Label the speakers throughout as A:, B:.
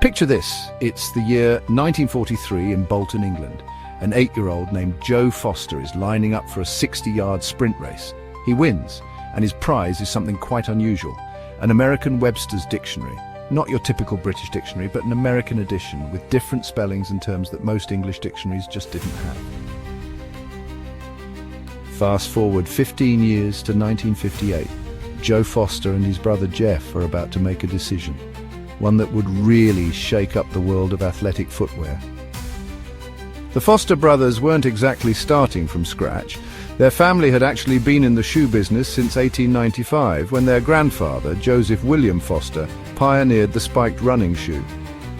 A: Picture this, it's the year 1943 in Bolton, England. An 8-year-old named Joe Foster is lining up for a 60-yard sprint race. He wins, and his prize is something quite unusual, an American Webster's Dictionary. Not your typical British dictionary, but an American edition with different spellings and terms that most English dictionaries just didn't have. Fast forward 15 years to 1958. Joe Foster and his brother Jeff are about to make a decision, one that would really shake up the world of athletic footwear. The Foster brothers weren't exactly starting from scratch. Their family had actually been in the shoe business since 1895, when their grandfather, Joseph William Foster, pioneered the spiked running shoe.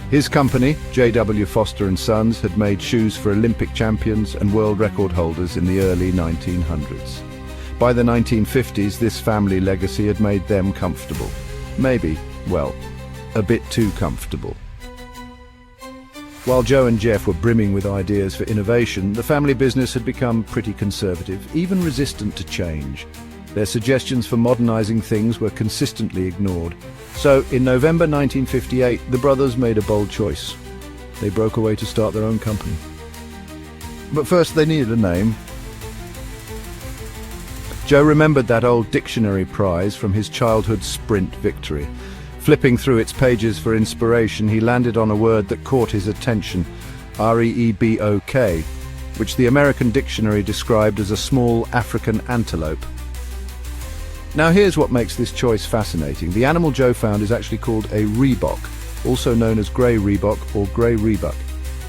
A: His company, J.W. Foster & Sons, had made shoes for Olympic champions and world record holders in the early 1900s. By the 1950s, this family legacy had made them comfortable. Maybe, well, a bit too comfortable. While Joe and Jeff were brimming with ideas for innovation, the family business had become pretty conservative, even resistant to change. Their suggestions for modernizing things were consistently ignored. So, in November 1958, the brothers made a bold choice. They broke away to start their own company. But first, they needed a name. Joe remembered that old dictionary prize from his childhood sprint victory. Flipping through its pages for inspiration, he landed on a word that caught his attention, Reebok, which the American dictionary described as a small African antelope. Now here's what makes this choice fascinating. The animal Joe found is actually called a Reebok, also known as grey Reebok or grey Reebok.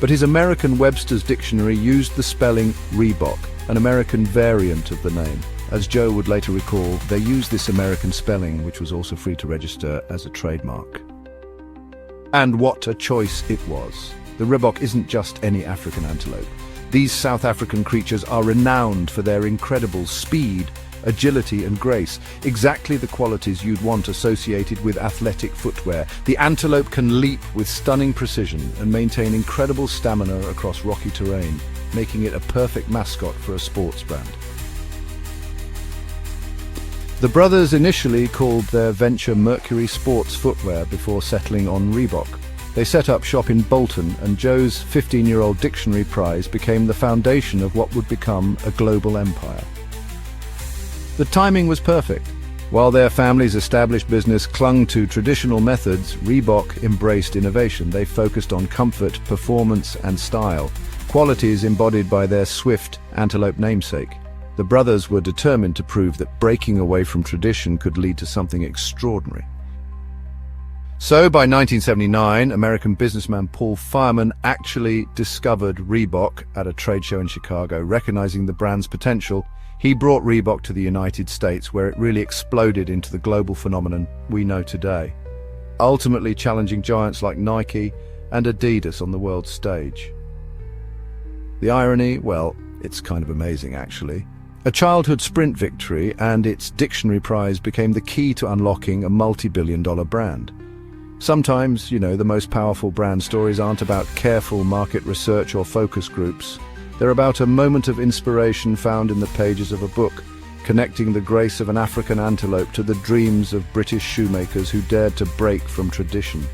A: But his American Webster's Dictionary used the spelling Reebok, an American variant of the name. As Joe would later recall, they used this American spelling, which was also free to register as a trademark. And what a choice it was. The Reebok isn't just any African antelope. These South African creatures are renowned for their incredible speed, agility and grace, exactly the qualities you'd want associated with athletic footwear. The antelope can leap with stunning precision and maintain incredible stamina across rocky terrain, making it a perfect mascot for a sports brand. The brothers initially called their venture Mercury Sports Footwear before settling on Reebok. They set up shop in Bolton, and Joe's 15-year-old dictionary prize became the foundation of what would become a global empire. The timing was perfect. While their family's established business clung to traditional methods, Reebok embraced innovation. They focused on comfort, performance, and style, qualities embodied by their swift antelope namesake. The brothers were determined to prove that breaking away from tradition could lead to something extraordinary. So, by 1979, American businessman Paul Fireman actually discovered Reebok at a trade show in Chicago. Recognizing the brand's potential, he brought Reebok to the United States, where it really exploded into the global phenomenon we know today, ultimately challenging giants like Nike and Adidas on the world stage. The irony, well, it's kind of amazing actually. A childhood sprint victory and its dictionary prize became the key to unlocking a multi-billion-dollar brand. Sometimes, the most powerful brand stories aren't about careful market research or focus groups. They're about a moment of inspiration found in the pages of a book, connecting the grace of an African antelope to the dreams of British shoemakers who dared to break from tradition.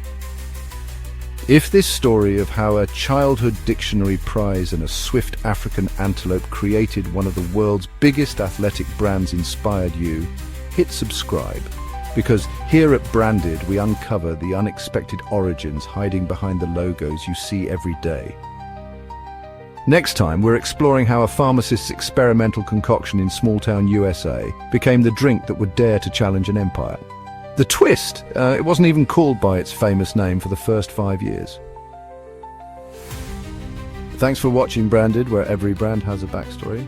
A: If this story of how a childhood dictionary prize and a swift African antelope created one of the world's biggest athletic brands inspired you, hit subscribe, because here at Branded we uncover the unexpected origins hiding behind the logos you see every day. Next time, we're exploring how a pharmacist's experimental concoction in small-town USA became the drink that would dare to challenge an empire. The twist, it wasn't even called by its famous name for the first 5 years. Thanks for watching Branded, where every brand has a backstory.